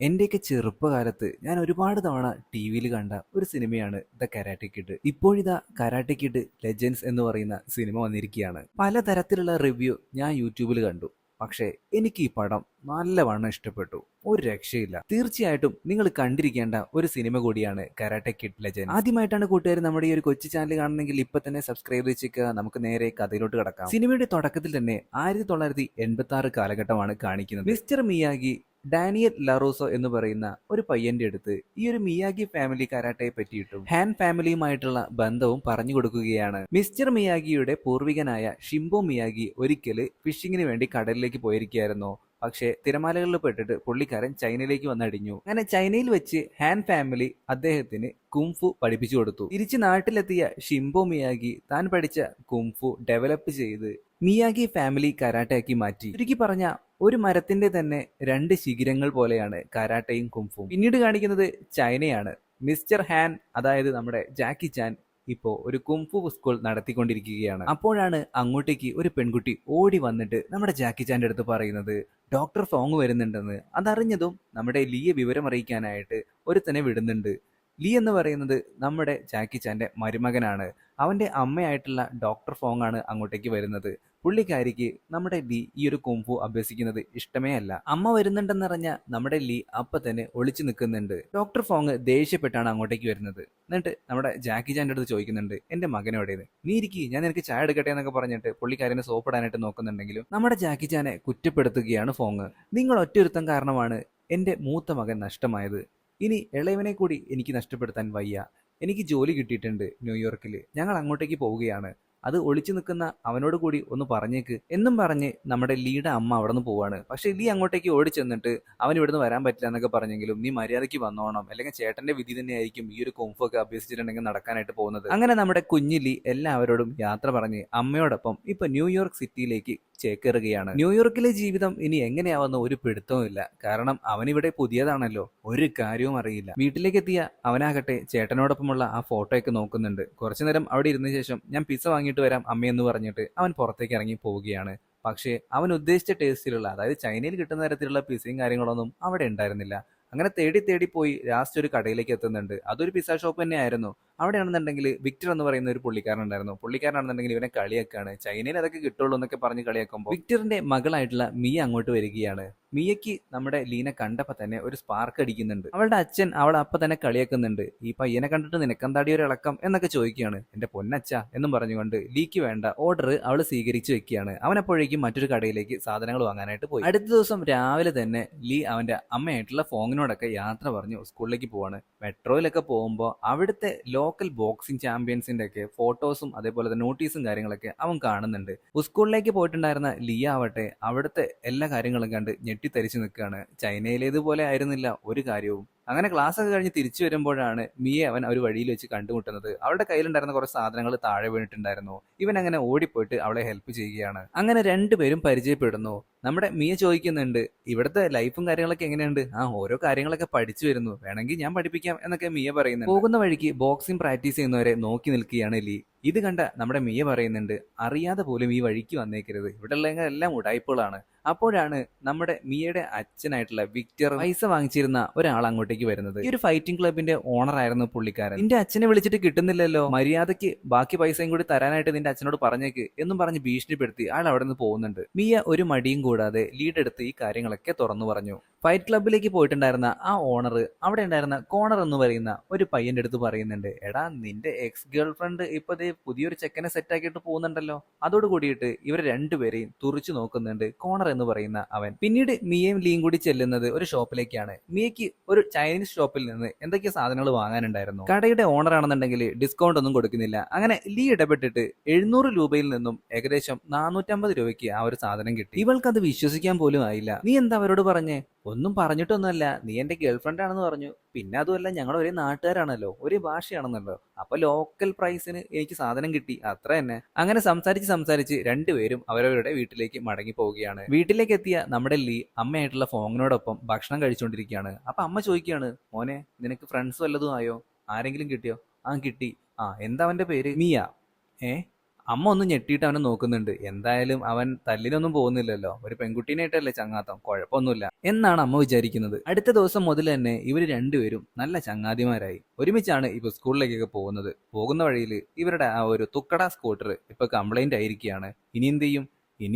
എന്റെയൊക്കെ ചെറുപ്പകാലത്ത് ഞാൻ ഒരുപാട് തവണ ടിവിയിൽ കണ്ട ഒരു സിനിമയാണ് ദ കരാട്ടെ കിഡ്. ഇപ്പോഴിതാ കരാട്ടെ കിഡ് ലെജൻഡ്സ് എന്ന് പറയുന്ന സിനിമ വന്നിരിക്കുകയാണ്. പലതരത്തിലുള്ള റിവ്യൂ ഞാൻ യൂട്യൂബിൽ കണ്ടു. പക്ഷേ എനിക്ക് ഈ പടം നല്ലവണ്ണം ഇഷ്ടപ്പെട്ടു. ഒരു രക്ഷയില്ല. തീർച്ചയായിട്ടും നിങ്ങൾ കണ്ടിരിക്കേണ്ട ഒരു സിനിമ കൂടിയാണ് കരാട്ടെ കിഡ് ലെജൻഡ്. ആദ്യമായിട്ടാണ് കൂട്ടുകാർ നമ്മുടെ ഈ ഒരു കൊച്ചു ചാനൽ കാണുന്നെങ്കിൽ ഇപ്പൊ തന്നെ സബ്സ്ക്രൈബ് ചെയ്യിക്കുക. നമുക്ക് നേരെ കഥയിലോട്ട് കടക്കാം. സിനിമയുടെ തുടക്കത്തിൽ തന്നെ 1986 കാലഘട്ടമാണ് കാണിക്കുന്നത്. മിസ്റ്റർ മിയാഗി ഡാനിയൽ ലറൂസോ എന്ന് പറയുന്ന ഒരു പയ്യന്റെ അടുത്ത് ഈ ഒരു മിയാഗി ഫാമിലി കരാട്ടയെ പറ്റിയിട്ടും ഹാൻ ഫാമിലിയുമായിട്ടുള്ള ബന്ധവും പറഞ്ഞു കൊടുക്കുകയാണ്. മിസ്റ്റർ മിയാഗിയുടെ പൂർവികനായ ഷിംബോ മിയാഗി ഒരിക്കല് ഫിഷിങ്ങിന് വേണ്ടി കടലിലേക്ക് പോയിരിക്കുകയായിരുന്നു. പക്ഷേ തിരമാലകളിൽ പെട്ടിട്ട് പുള്ളിക്കാരൻ ചൈനയിലേക്ക് വന്നടിഞ്ഞു. അങ്ങനെ ചൈനയിൽ വെച്ച് ഹാൻ ഫാമിലി അദ്ദേഹത്തിന് കുംഫു പഠിപ്പിച്ചു കൊടുത്തു. തിരിച്ച് നാട്ടിലെത്തിയ ഷിംബോ മിയാഗി താൻ പഠിച്ച കുംഫു ഡെവലപ്പ് ചെയ്ത് മിയാഗി ഫാമിലി കരാട്ടയാക്കി മാറ്റി. ചുരുക്കി പറഞ്ഞ ഒരു മരത്തിന്റെ തന്നെ രണ്ട് ശിഖിരങ്ങൾ പോലെയാണ് കരാട്ടയും കുംഫും. പിന്നീട് കാണിക്കുന്നത് ചൈനയാണ്. മിസ്റ്റർ ഹാൻ, അതായത് നമ്മുടെ ജാക്കി ചാൻ, ഇപ്പോ ഒരു കുംഫു സ്കൂൾ നടത്തിക്കൊണ്ടിരിക്കുകയാണ്. അപ്പോഴാണ് അങ്ങോട്ടേക്ക് ഒരു പെൺകുട്ടി ഓടി വന്നിട്ട് നമ്മുടെ ജാക്കി ചാന്റെ അടുത്ത് പറയുന്നത് ഡോക്ടർ ഫോങ് വരുന്നുണ്ടെന്ന്. അതറിഞ്ഞതും നമ്മുടെ ലീയെ വിവരം അറിയിക്കാനായിട്ട് ഒരുത്തനെ വിടുന്നുണ്ട്. ലീ എന്ന് പറയുന്നത് നമ്മുടെ ജാക്കി ചാന്റെ മരുമകനാണ്. അവന്റെ അമ്മയായിട്ടുള്ള ഡോക്ടർ ഫോങ് ആണ് അങ്ങോട്ടേക്ക് വരുന്നത്. പുള്ളിക്കാരിക്ക് നമ്മുടെ ലീ ഈ ഒരു കുംഫു അഭ്യസിക്കുന്നത് ഇഷ്ടമേ അല്ല. അമ്മ വരുന്നുണ്ടെന്നറിഞ്ഞ നമ്മുടെ ലീ അപ്പൊ തന്നെ ഒളിച്ചു നിൽക്കുന്നുണ്ട്. ഡോക്ടർ ഫോങ് ദേഷ്യപ്പെട്ടാണ് അങ്ങോട്ടേക്ക് വരുന്നത്. എന്നിട്ട് നമ്മുടെ ജാക്കി ചാന്റെ അടുത്ത് ചോദിക്കുന്നുണ്ട്, എന്റെ മകനോടേത്, നീ ഇരിക്കി, ഞാൻ നിനക്ക് ചായ എടുക്കട്ടെ എന്നൊക്കെ പറഞ്ഞിട്ട് പുള്ളിക്കാരനെ സോപ്പിടാനായിട്ട് നോക്കുന്നുണ്ടെങ്കിലും നമ്മുടെ ജാക്കി ചാനെ കുറ്റപ്പെടുത്തുകയാണ് ഫോങ്. നിങ്ങൾ ഒറ്റൊരുത്തം കാരണമാണ് എന്റെ മൂത്ത മകൻ നഷ്ടമായത്. ഇനി ഇളയവനെ കൂടി എനിക്ക് നഷ്ടപ്പെടുത്താൻ വയ്യ. എനിക്ക് ജോലി കിട്ടിയിട്ടുണ്ട് ന്യൂയോർക്കിൽ, ഞങ്ങൾ അങ്ങോട്ടേക്ക് പോവുകയാണ്. അത് ഒളിച്ചു നിൽക്കുന്ന അവനോട് കൂടി ഒന്ന് പറഞ്ഞേക്ക് എന്നും പറഞ്ഞ് നമ്മുടെ ലീയുടെ അമ്മ അവിടെ നിന്ന് പോവാണ്. പക്ഷെ ലീ അങ്ങോട്ടേക്ക് ഓടി ചെന്നിട്ട് അവൻ ഇവിടുന്ന് വരാൻ പറ്റില്ല എന്നൊക്കെ പറഞ്ഞെങ്കിലും നീ മര്യാദയ്ക്ക് വന്നോണം, അല്ലെങ്കിൽ ചേട്ടന്റെ വിധി തന്നെയായിരിക്കും ഈ ഒരു കുംഫു ഒക്കെ അഭ്യസിച്ചിട്ടുണ്ടെങ്കിൽ നടക്കാനായിട്ട് പോകുന്നത്. അങ്ങനെ നമ്മുടെ കുഞ്ഞു ലീ എല്ലാവരോടും യാത്ര പറഞ്ഞ് അമ്മയോടൊപ്പം ഇപ്പൊ ന്യൂയോർക്ക് സിറ്റിയിലേക്ക് ചേക്കേറുകയാണ്. ന്യൂയോർക്കിലെ ജീവിതം ഇനി എങ്ങനെയാവുന്ന ഒരു പിടുത്തവും ഇല്ല. കാരണം അവനിവിടെ പുതിയതാണല്ലോ, ഒരു കാര്യവും അറിയില്ല. വീട്ടിലേക്ക് എത്തിയ അവനാകട്ടെ ചേട്ടനോടൊപ്പമുള്ള ആ ഫോട്ടോയൊക്കെ നോക്കുന്നുണ്ട്. കുറച്ചു നേരം അവിടെ ഇരുന്ന ശേഷം ഞാൻ പിസ്സ വാങ്ങിയിട്ട് വരാം അമ്മയെന്ന് പറഞ്ഞിട്ട് അവൻ പുറത്തേക്ക് ഇറങ്ങി പോവുകയാണ്. പക്ഷേ അവൻ ഉദ്ദേശിച്ച ടേസ്റ്റിലുള്ള, അതായത് ചൈനയിൽ കിട്ടുന്ന തരത്തിലുള്ള പിസയും കാര്യങ്ങളൊന്നും അവിടെ ഉണ്ടായിരുന്നില്ല. അങ്ങനെ തേടി തേടി പോയി ലാസ്റ്റ് ഒരു കടയിലേക്ക് എത്തുന്നുണ്ട്. അതൊരു പിസ്സ ഷോപ്പ് തന്നെയായിരുന്നു. അവിടെയാണെന്നുണ്ടെങ്കിൽ വിക്ടർ എന്ന് പറയുന്ന ഒരു പുള്ളിക്കാരൻ ഉണ്ടായിരുന്നു. പുള്ളിക്കാരനാണെന്നുണ്ടെങ്കിൽ ഇവനെ കളിയാക്കാണ്, ചൈനയിൽ അതൊക്കെ കിട്ടുള്ളൂ എന്നൊക്കെ പറഞ്ഞ് കളിയാക്കുമ്പോൾ വിക്ടറിന്റെ മകളായിട്ടുള്ള മിയ അങ്ങോട്ട് വരികയാണ്. മിയയ്ക്ക് നമ്മുടെ ലീനെ കണ്ടപ്പോ തന്നെ ഒരു സ്പാർക്ക് അടിക്കുന്നുണ്ട്. അവളുടെ അച്ഛൻ അവളെ അപ്പൊ തന്നെ കളിയാക്കുന്നുണ്ട്. ഈ പയ്യനെ കണ്ടിട്ട് നിനക്കെന്താടി ഒരു ഇളക്കം എന്നൊക്കെ ചോദിക്കുകയാണ്. എന്റെ പൊന്നച്ച എന്നും പറഞ്ഞുകൊണ്ട് ലീക്ക് വേണ്ട ഓർഡർ അവള് സ്വീകരിച്ചു വെക്കുകയാണ്. അവനപ്പോഴേക്കും മറ്റൊരു കടയിലേക്ക് സാധനങ്ങൾ വാങ്ങാനായിട്ട് പോയി. അടുത്ത ദിവസം രാവിലെ തന്നെ ലീ അവന്റെ അമ്മയായിട്ടുള്ള ഫോങ്ങിനോടൊക്കെ യാത്ര പറഞ്ഞു സ്കൂളിലേക്ക് പോവാണ്. മെട്രോയിലൊക്കെ പോകുമ്പോൾ അവിടുത്തെ ലോക്കൽ ബോക്സിംഗ് ചാമ്പ്യൻസിന്റെ ഒക്കെ ഫോട്ടോസും അതേപോലെ തന്നെ നോട്ടീസും കാര്യങ്ങളൊക്കെ അവൻ കാണുന്നുണ്ട്. സ്കൂളിലേക്ക് പോയിട്ടുണ്ടായിരുന്ന ലീ ആവട്ടെ അവിടുത്തെ എല്ലാ കാര്യങ്ങളും കണ്ട് ഞെട്ടിത്തരിച്ചു നിൽക്കുകയാണ്. ചൈനയിലേതുപോലെ ആയിരുന്നില്ല ഒരു കാര്യവും. അങ്ങനെ ക്ലാസ് ഒക്കെ കഴിഞ്ഞ് തിരിച്ചു വരുമ്പോഴാണ് മിയെ അവൻ ഒരു വഴിയിൽ വെച്ച് കണ്ടുമുട്ടുന്നത്. അവളുടെ കയ്യിലുണ്ടായിരുന്ന കുറച്ച് സാധനങ്ങൾ താഴെ വീണിട്ടുണ്ടായിരുന്നു. ഇവൻ അങ്ങനെ ഓടിപ്പോയിട്ട് അവളെ ഹെൽപ്പ് ചെയ്യുകയാണ്. അങ്ങനെ രണ്ടുപേരും പരിചയപ്പെടുന്നു. നമ്മുടെ മിയ ചോദിക്കുന്നുണ്ട്, ഇവിടുത്തെ ലൈഫും കാര്യങ്ങളൊക്കെ എങ്ങനെയുണ്ട്? ഓരോ കാര്യങ്ങളൊക്കെ പഠിച്ചു വരുന്നു, വേണമെങ്കിൽ ഞാൻ പഠിപ്പിക്കാം എന്നൊക്കെ മിയ പറയുന്നുണ്ട്. പോകുന്ന വഴിക്ക് ബോക്സിംഗ് പ്രാക്ടീസ് ചെയ്യുന്നവരെ നോക്കി നിൽക്കുകയാണ് ലീ. ഇത് കണ്ട നമ്മുടെ മിയ പറയുന്നുണ്ട്, അറിയാതെ പോലും ഈ വഴിക്ക് വന്നേക്കരുത്, ഇവിടെ ഉള്ള എല്ലാം ഉടായ്പകളാണ്. അപ്പോഴാണ് നമ്മുടെ മിയയുടെ അച്ഛനായിട്ടുള്ള വിക്ടർ പൈസ വാങ്ങിച്ചിരുന്ന ഒരാൾ അങ്ങോട്ടേക്ക് വരുന്നത്. ഈ ഒരു ഫൈറ്റിംഗ് ക്ലബിന്റെ ഓണർ ആയിരുന്നു പുള്ളിക്കാരൻ. നിന്റെ അച്ഛനെ വിളിച്ചിട്ട് കിട്ടുന്നില്ലല്ലോ, മര്യാദയ്ക്ക് ബാക്കി പൈസയും കൂടി തരാനായിട്ട് നിന്റെ അച്ഛനോട് പറഞ്ഞേക്ക് എന്നും പറഞ്ഞ് ഭീഷണിപ്പെടുത്തി അയാൾ അവിടെ നിന്ന് പോകുന്നുണ്ട്. മിയ ഒരു മടിയും കൂടാതെ ലീഡെടുത്ത് ഈ കാര്യങ്ങളൊക്കെ തുറന്നു പറഞ്ഞു. ഫൈറ്റ് ക്ലബിലേക്ക് പോയിട്ടുണ്ടായിരുന്ന ആ ഓണർ അവിടെ ഉണ്ടായിരുന്ന കോണർ എന്ന് പറയുന്ന ഒരു പയ്യന്റെ അടുത്ത് പറയുന്നുണ്ട്, എടാ നിന്റെ എക്സ് ഗേൾ ഫ്രണ്ട് ഇപ്പൊ പുതിയൊരു ചെക്കനെ സെറ്റ് ആക്കിയിട്ട് പോകുന്നുണ്ടല്ലോ. അതോട് കൂടിയിട്ട് ഇവരെ രണ്ടുപേരെയും തുറിച്ചു നോക്കുന്നുണ്ട് കോണർ എന്ന് പറയുന്ന അവൻ. പിന്നീട് മിയയും ലീയും കൂടി ചെല്ലുന്നത് ഒരു ഷോപ്പിലേക്കാണ്. മിയയ്ക്ക് ഒരു ചൈനീസ് ഷോപ്പിൽ നിന്ന് എന്തൊക്കെയോ സാധനങ്ങൾ വാങ്ങാനുണ്ടായിരുന്നു. കടയുടെ ഓണർ ആണെന്നുണ്ടെങ്കിൽ ഡിസ്കൗണ്ട് ഒന്നും കൊടുക്കുന്നില്ല. അങ്ങനെ ലീ ഇടപെട്ടിട്ട് 700 രൂപയിൽ നിന്നും ഏകദേശം 450 രൂപയ്ക്ക് ആ ഒരു സാധനം കിട്ടി. ഇവൾക്ക് അത് വിശ്വസിക്കാൻ പോലും ആയില്ല. നീ എന്താ അവരോട് പറഞ്ഞേ? ഒന്നും പറഞ്ഞിട്ടൊന്നുമല്ല, നീ എന്റെ ഗേൾഫ്രണ്ട് ആണെന്ന് പറഞ്ഞു. പിന്നെ അതുമല്ല ഞങ്ങൾ ഒരേ നാട്ടുകാരാണല്ലോ, ഒരേ ഭാഷയാണെന്നല്ലോ, അപ്പൊ ലോക്കൽ പ്രൈസിന് എനിക്ക് സാധനം കിട്ടി, അത്ര തന്നെ. അങ്ങനെ സംസാരിച്ച് രണ്ടുപേരും അവരവരുടെ വീട്ടിലേക്ക് മടങ്ങി പോവുകയാണ്. വീട്ടിലേക്ക് എത്തിയ നമ്മുടെ ലീ അമ്മയായിട്ടുള്ള ഫോങ്ങിനോടൊപ്പം ഭക്ഷണം കഴിച്ചുകൊണ്ടിരിക്കുകയാണ്. അപ്പൊ അമ്മ ചോദിക്കുകയാണ്, മോനെ നിനക്ക് ഫ്രണ്ട്സ് വല്ലതും ആയോ? ആരെങ്കിലും കിട്ടിയോ? കിട്ടി. എന്താ അവന്റെ പേര്? മിയ. അമ്മ ഒന്ന് ഞെട്ടിയിട്ട് അവനെ നോക്കുന്നുണ്ട്. എന്തായാലും അവൻ തല്ലിനൊന്നും പോകുന്നില്ലല്ലോ, ഒരു പെൺകുട്ടീനായിട്ടല്ലേ ചങ്ങാത്തം, കുഴപ്പമൊന്നുമില്ല എന്നാണ് അമ്മ വിചാരിക്കുന്നത്. അടുത്ത ദിവസം മുതൽ തന്നെ ഇവർ രണ്ടുപേരും നല്ല ചങ്ങാതിമാരായി. ഒരുമിച്ചാണ് ഇപ്പൊ സ്കൂളിലേക്കൊക്കെ പോകുന്നത്. പോകുന്ന വഴിയിൽ ഇവരുടെ ആ ഒരു തുക്കട സ്കൂട്ടർ ഇപ്പൊ കംപ്ലൈന്റ് ആയിരിക്കുകയാണ്. ഇനി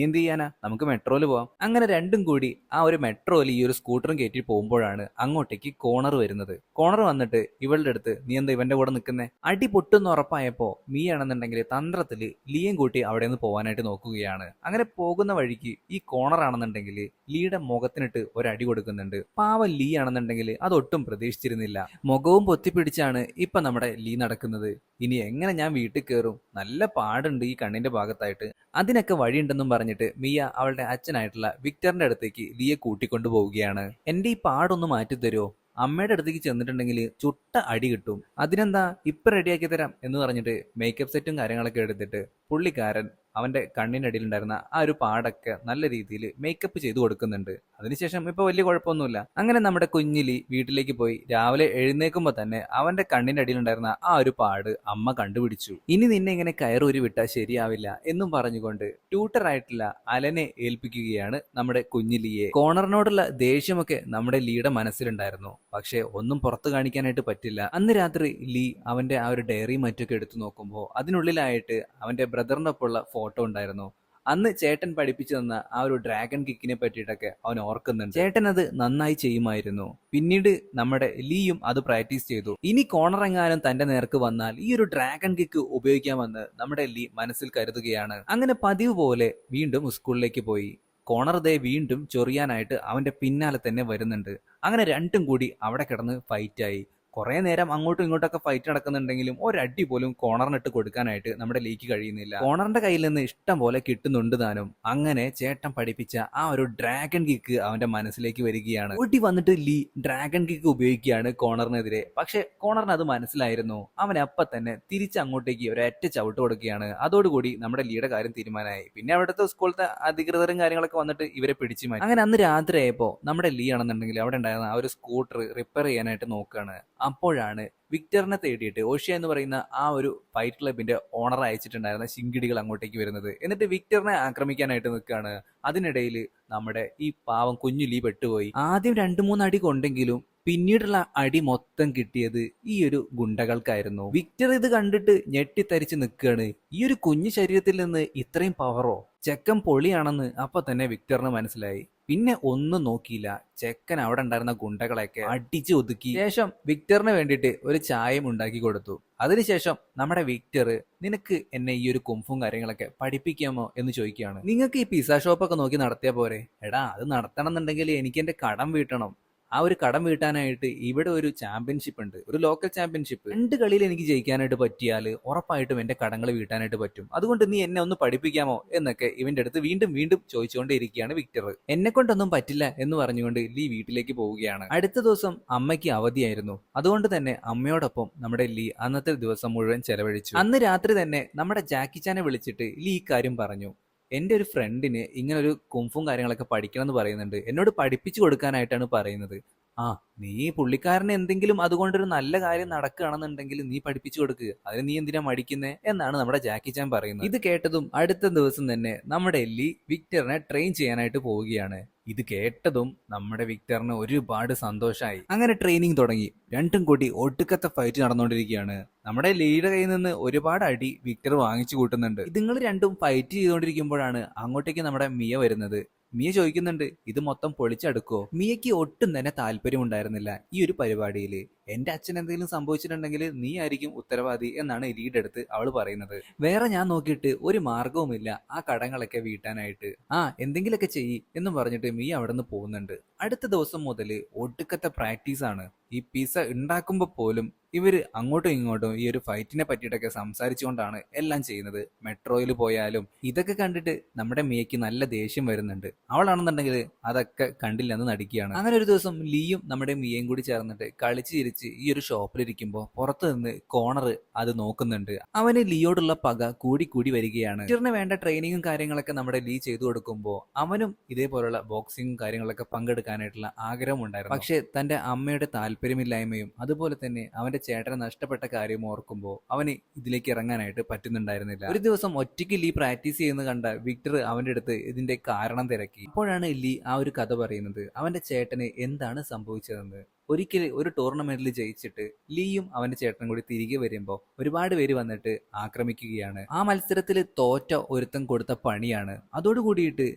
എന്ത് ചെയ്യാനാ, നമുക്ക് മെട്രോയിൽ പോവാം. അങ്ങനെ രണ്ടും കൂടി ആ ഒരു മെട്രോയിൽ ഈ ഒരു സ്കൂട്ടറും കയറ്റി പോകുമ്പോഴാണ് അങ്ങോട്ടേക്ക് കോണർ വരുന്നത്. കോണർ വന്നിട്ട് ഇവളുടെ അടുത്ത്, നീ എന്താ ഇവന്റെ കൂടെ നിൽക്കുന്നേ? അടി പൊട്ടുന്ന ഉറപ്പായപ്പോ മീയാണെന്നുണ്ടെങ്കിൽ തന്ത്രത്തില് ലീയും കൂട്ടി അവിടെ നിന്ന് പോകാനായിട്ട് നോക്കുകയാണ്. അങ്ങനെ പോകുന്ന വഴിക്ക് ഈ കോണർ ആണെന്നുണ്ടെങ്കിൽ ലീയുടെ മുഖത്തിനിട്ട് ഒരടി കൊടുക്കുന്നുണ്ട്. പാവം ലീ ആണെന്നുണ്ടെങ്കിൽ അതൊട്ടും പ്രതീക്ഷിച്ചിരുന്നില്ല. മുഖവും പൊത്തിപ്പിടിച്ചാണ് ഇപ്പൊ നമ്മുടെ ലീ നടക്കുന്നത്. ഇനി എങ്ങനെ ഞാൻ വീട്ടിൽ കയറും, നല്ല പാടുണ്ട് ഈ കണ്ണിന്റെ ഭാഗത്തായിട്ട്. അതിനൊക്കെ വഴിയുണ്ടെന്നും പറഞ്ഞിട്ട് മിയ അവളുടെ അച്ഛനായിട്ടുള്ള വിക്ടറിന്റെ അടുത്തേക്ക് ലീയെ കൂട്ടിക്കൊണ്ടു പോവുകയാണ്. എന്റെ ഈ പാടൊന്ന് മാറ്റി തരുമോ? അമ്മയുടെ അടുത്തേക്ക് ചെന്നിട്ടുണ്ടെങ്കിൽ ചുട്ട അടി കിട്ടും. അതിനെന്താ, ഇപ്പൊ റെഡിയാക്കി തരാം എന്ന് പറഞ്ഞിട്ട് മേക്കപ്പ് സെറ്റും കാര്യങ്ങളൊക്കെ എടുത്തിട്ട് പുള്ളിക്കാരൻ അവന്റെ കണ്ണിനടിയിലുണ്ടായിരുന്ന ആ ഒരു പാടൊക്കെ നല്ല രീതിയിൽ മേക്കപ്പ് ചെയ്തു കൊടുക്കുന്നുണ്ട്. അതിനുശേഷം ഇപ്പൊ വലിയ കുഴപ്പമൊന്നുമില്ല. അങ്ങനെ നമ്മുടെ കുഞ്ഞിലി വീട്ടിലേക്ക് പോയി രാവിലെ എഴുന്നേക്കുമ്പോ തന്നെ അവന്റെ കണ്ണിന്റെ അടിയിലുണ്ടായിരുന്ന ആ ഒരു പാട് അമ്മ കണ്ടുപിടിച്ചു. ഇനി നിന്നെ ഇങ്ങനെ കയറൂരി വിട്ടാൽ ശരിയാവില്ല എന്നും പറഞ്ഞുകൊണ്ട് ട്യൂട്ടറായിട്ടുള്ള അലനെ ഏൽപ്പിക്കുകയാണ് നമ്മുടെ കുഞ്ഞിലിയെ. കോണറിനോടുള്ള ദേഷ്യമൊക്കെ നമ്മുടെ ലീയുടെ മനസ്സിലുണ്ടായിരുന്നു. പക്ഷെ ഒന്നും പുറത്തു കാണിക്കാനായിട്ട് പറ്റില്ല. അന്ന് രാത്രി ലീ അവന്റെ ആ ഒരു ഡയറി മറ്റൊക്കെ എടുത്തു നോക്കുമ്പോൾ അതിനുള്ളിലായിട്ട് അവന്റെ ബ്രദറിനൊപ്പമുള്ള ഫോട്ടോ ഉണ്ടായിരുന്നു. അന്ന് ചേട്ടൻ പഠിപ്പിച്ചു തന്ന ആ ഒരു ഡ്രാഗൺ കിക്കിനെ പറ്റിയിട്ടൊക്കെ അവൻ ഓർക്കുന്നുണ്ട്. ചേട്ടൻ അത് നന്നായി ചെയ്യുമായിരുന്നു. പിന്നീട് നമ്മുടെ ലീയും അത് പ്രാക്ടീസ് ചെയ്തു. ഇനി കോണർ എങ്ങാനും തന്റെ നേർക്ക് വന്നാൽ ഈ ഒരു ഡ്രാഗൺ കിക്ക് ഉപയോഗിക്കാമെന്ന് നമ്മുടെ ലീ മനസ്സിൽ കരുതുകയാണ്. അങ്ങനെ പതിവ് പോലെ വീണ്ടും സ്കൂളിലേക്ക് പോയി. കോണർ ദേ വീണ്ടും ചൊറിയാനായിട്ട് അവന്റെ പിന്നാലെ തന്നെ വരുന്നുണ്ട്. അങ്ങനെ രണ്ടും കൂടി അവിടെ കിടന്ന് ഫൈറ്റായി. കുറെ നേരം അങ്ങോട്ടും ഇങ്ങോട്ടൊക്കെ ഫൈറ്റ് നടക്കുന്നുണ്ടെങ്കിലും ഒരടി പോലും കോണറിനിട്ട് കൊടുക്കാനായിട്ട് നമ്മുടെ ലീക്ക് കഴിയുന്നില്ല. കോണറിന്റെ കയ്യിൽ നിന്ന് ഇഷ്ടം പോലെ കിട്ടുന്നുണ്ട് താനും. അങ്ങനെ ചേട്ടൻ പഠിപ്പിച്ച ആ ഒരു ഡ്രാഗൺ കിക്ക് അവന്റെ മനസ്സിലേക്ക് വരികയാണ്. ഓടി വന്നിട്ട് ലീ ഡ്രാഗൺ കിക്ക് ഉപയോഗിക്കുകയാണ് കോണറിനെതിരെ. പക്ഷെ കോണറിന് അത് മനസ്സിലായിരുന്നു. അവൻ അപ്പൊ തന്നെ തിരിച്ച് അങ്ങോട്ടേക്ക് ഒരൊറ്റ ചവിട്ട് കൊടുക്കുകയാണ്. അതോടുകൂടി നമ്മുടെ ലീയുടെ കാര്യം തീരുമാനമായി. പിന്നെ അവിടുത്തെ സ്കൂളത്തെ അധികൃതരും കാര്യങ്ങളൊക്കെ വന്നിട്ട് ഇവരെ പിടിച്ചു മാറ്റി. അങ്ങനെ അന്ന് രാത്രി ആയപ്പോ നമ്മുടെ ലീ ആണെന്നുണ്ടെങ്കിൽ അവിടെ ഉണ്ടായിരുന്ന ആ ഒരു സ്കൂട്ടർ റിപ്പയർ ചെയ്യാനായിട്ട് നോക്കുകയാണ്. അപ്പോഴാണ് വിക്ടറിനെ തേടിയിട്ട് ഓഷ്യ എന്ന് പറയുന്ന ആ ഒരു ഫൈറ്റ് ക്ലബിന്റെ ഓണർ അയച്ചിട്ടുണ്ടായിരുന്ന ശിങ്കിടികൾ അങ്ങോട്ടേക്ക് വരുന്നത്. എന്നിട്ട് വിക്ടറിനെ ആക്രമിക്കാനായിട്ട് നിൽക്കുകയാണ്. അതിനിടയിൽ നമ്മുടെ ഈ പാവം കുഞ്ഞു ലീ പെട്ടുപോയി. ആദ്യം 2-3 അടി കൊണ്ടെങ്കിലും പിന്നീടുള്ള അടി മൊത്തം കിട്ടിയത് ഈ ഒരു ഗുണ്ടകൾക്കായിരുന്നു. വിക്ടർ ഇത് കണ്ടിട്ട് ഞെട്ടിത്തരിച്ച് നിൽക്കുകയാണ്. ഈ ഒരു കുഞ്ഞു ശരീരത്തിൽ നിന്ന് ഇത്രയും പവറോ? ചെക്കൻ പൊളിയാണെന്ന് അപ്പൊ തന്നെ വിക്ടറിന് മനസ്സിലായി. പിന്നെ ഒന്നും നോക്കിയില്ല, ചെക്കൻ അവിടെ ഉണ്ടായിരുന്ന ഗുണ്ടകളെയൊക്കെ അടിച്ച് ഒതുക്കി. ശേഷം വിക്ടറിന് വേണ്ടിയിട്ട് ഒരു ചായയും ഉണ്ടാക്കി കൊടുത്തു. അതിനുശേഷം നമ്മുടെ വിക്ടർ, നിനക്ക് എന്നെ ഈ ഒരു കുംഫും കാര്യങ്ങളൊക്കെ പഠിപ്പിക്കാമോ എന്ന് ചോദിക്കുകയാണ്. നിങ്ങൾക്ക് ഈ പിസ്സ ഷോപ്പൊക്കെ നോക്കി നടത്തിയാ പോരെ? എടാ, അത് നടത്തണം എന്നുണ്ടെങ്കിൽ എനിക്ക് എന്റെ കടം വീട്ടണം. ആ ഒരു കടം വീട്ടാനായിട്ട് ഇവിടെ ഒരു ചാമ്പ്യൻഷിപ്പ് ഉണ്ട്, ഒരു ലോക്കൽ ചാമ്പ്യൻഷിപ്പ്. 2 കളിയിൽ എനിക്ക് ജയിക്കാനായിട്ട് പറ്റിയാൽ ഉറപ്പായിട്ടും എന്റെ കടങ്ങൾ വീട്ടാനായിട്ട് പറ്റും. അതുകൊണ്ട് നീ എന്നെ ഒന്ന് പഠിപ്പിക്കാമോ എന്നൊക്കെ ഇവന്റെ അടുത്ത് വീണ്ടും വീണ്ടും ചോദിച്ചുകൊണ്ടേയിരിക്കുകയാണ് വിക്ടർ. എന്നെ കൊണ്ടൊന്നും പറ്റില്ല എന്ന് പറഞ്ഞുകൊണ്ട് ലീ വീട്ടിലേക്ക് പോവുകയാണ്. അടുത്ത ദിവസം അമ്മയ്ക്ക് അവധിയായിരുന്നു. അതുകൊണ്ട് തന്നെ അമ്മയോടൊപ്പം നമ്മുടെ ലീ അന്നത്തെ ദിവസം മുഴുവൻ ചെലവഴിച്ചു. അന്ന് രാത്രി തന്നെ നമ്മുടെ ജാക്കി ചാനെ വിളിച്ചിട്ട് ലീ ഇക്കാര്യം പറഞ്ഞു. എന്റെ ഒരു ഫ്രണ്ടിന് ഇങ്ങനെ ഒരു കുംഫും കാര്യങ്ങളൊക്കെ പഠിക്കണം എന്ന് പറയുന്നുണ്ട്, എന്നോട് പഠിപ്പിച്ചു കൊടുക്കാനായിട്ടാണ് പറയുന്നത്. ആ, നീ പുള്ളിക്കാരന് എന്തെങ്കിലും അതുകൊണ്ടൊരു നല്ല കാര്യം നടക്കുകയാണെന്നുണ്ടെങ്കിൽ നീ പഠിപ്പിച്ചു കൊടുക്കുക, അതിന് നീ എന്തിനാ മടിക്കുന്നേ എന്നാണ് നമ്മുടെ ജാക്കി ചാൻ പറയുന്നത്. ഇത് കേട്ടതും അടുത്ത ദിവസം തന്നെ നമ്മുടെ ലീ വിക്ടറിനെ ട്രെയിൻ ചെയ്യാനായിട്ട് പോവുകയാണ്. ഇത് കേട്ടതും നമ്മുടെ വിക്ടറിന് ഒരുപാട് സന്തോഷമായി. അങ്ങനെ ട്രെയിനിങ് തുടങ്ങി. രണ്ടും കൂടി ഒടുക്കത്തെ ഫൈറ്റ് നടന്നുകൊണ്ടിരിക്കുകയാണ്. നമ്മുടെ ലീയുടെ കയ്യിൽ നിന്ന് ഒരുപാട് അടി വിക്ടർ വാങ്ങിച്ചു കൂട്ടുന്നുണ്ട്. ഇതുങ്ങൾ രണ്ടും ഫൈറ്റ് ചെയ്തുകൊണ്ടിരിക്കുമ്പോഴാണ് അങ്ങോട്ടേക്ക് നമ്മുടെ മിയ വരുന്നത്. മിയ ചോദിക്കുന്നുണ്ട്, ഇത് മൊത്തം പൊളിച്ചെടുക്കോ? മിയയ്ക്ക് ഒട്ടും തന്നെ താല്പര്യം ഉണ്ടായിരുന്നില്ല ഈ ഒരു പരിപാടിയിൽ. എന്റെ അച്ഛൻ എന്തെങ്കിലും സംഭവിച്ചിട്ടുണ്ടെങ്കിൽ നീ ആയിരിക്കും ഉത്തരവാദി എന്നാണ് ലീഡ് എടുത്ത് അവള് പറയുന്നത്. വേറെ ഞാൻ നോക്കിയിട്ട് ഒരു മാർഗവുമില്ല ആ കടങ്ങളൊക്കെ വീട്ടാനായിട്ട്. ആ, എന്തെങ്കിലുമൊക്കെ ചെയ്യ് എന്നും പറഞ്ഞിട്ട് മിയ അവിടെ നിന്ന് പോകുന്നുണ്ട്. അടുത്ത ദിവസം മുതൽ ഒടുക്കത്തെ പ്രാക്ടീസ് ആണ്. ഈ പിസ്സ ഉണ്ടാക്കുമ്പോൾ പോലും ഇവര് അങ്ങോട്ടും ഇങ്ങോട്ടും ഈ ഒരു ഫൈറ്റിനെ പറ്റിയിട്ടൊക്കെ സംസാരിച്ചുകൊണ്ടാണ് എല്ലാം ചെയ്യുന്നത്. മെട്രോയിൽ പോയാലും ഇതൊക്കെ കണ്ടിട്ട് നമ്മുടെ മിയയ്ക്ക് നല്ല ദേഷ്യം വരുന്നുണ്ട്. അവളാണെന്നുണ്ടെങ്കിൽ അതൊക്കെ കണ്ടില്ലെന്ന് നടിക്കുകയാണ്. അങ്ങനെ ഒരു ദിവസം ലീയും നമ്മുടെ മിയയും കൂടി ചേർന്നിട്ട് കളിച്ച് ചിരിച്ച് ഈ ഒരു ഷോപ്പിലിരിക്കുമ്പോൾ പുറത്തു നിന്ന് കോണർ അത് നോക്കുന്നുണ്ട്. അവന് ലീയോടുള്ള പക കൂടി കൂടി വരികയാണ്. ടീച്ചറിന് വേണ്ട ട്രെയിനിങ്ങും കാര്യങ്ങളൊക്കെ നമ്മുടെ ലീ ചെയ്തു കൊടുക്കുമ്പോൾ അവനും ഇതേപോലുള്ള ബോക്സിങ്ങും കാര്യങ്ങളൊക്കെ പങ്കെടുക്കാനായിട്ടുള്ള ആഗ്രഹം ഉണ്ടായിരുന്നു. പക്ഷെ തന്റെ അമ്മയുടെ താല്പര്യം താല്പര്യമില്ലായ്മയും അതുപോലെ തന്നെ അവന്റെ ചേട്ടനെ നഷ്ടപ്പെട്ട കാര്യം ഓർക്കുമ്പോൾ അവന് ഇതിലേക്ക് ഇറങ്ങാനായിട്ട് പറ്റുന്നുണ്ടായിരുന്നില്ല. ഒരു ദിവസം ഒറ്റയ്ക്ക് ലീ പ്രാക്ടീസ് ചെയ്യുന്നത് കണ്ട വിക്ടർ അവന്റെ അടുത്ത് ഇതിന്റെ കാരണം തിരക്കി. അപ്പോഴാണ് ലീ ആ ഒരു കഥ പറയുന്നത്, അവന്റെ ചേട്ടന് എന്താണ് സംഭവിച്ചതെന്ന്. ഒരിക്കൽ ഒരു ടൂർണമെന്റിൽ ജയിച്ചിട്ട് ലീയും അവന്റെ ചേട്ടനും കൂടി തിരികെ വരുമ്പോൾ ഒരുപാട് പേര് വന്നിട്ട് ആക്രമിക്കുകയാണ്. ആ മത്സരത്തിൽ തോറ്റ ഒരുത്തൻ കൊടുത്ത പണിയാണ്. അതോടുകൂടിയിട്ട്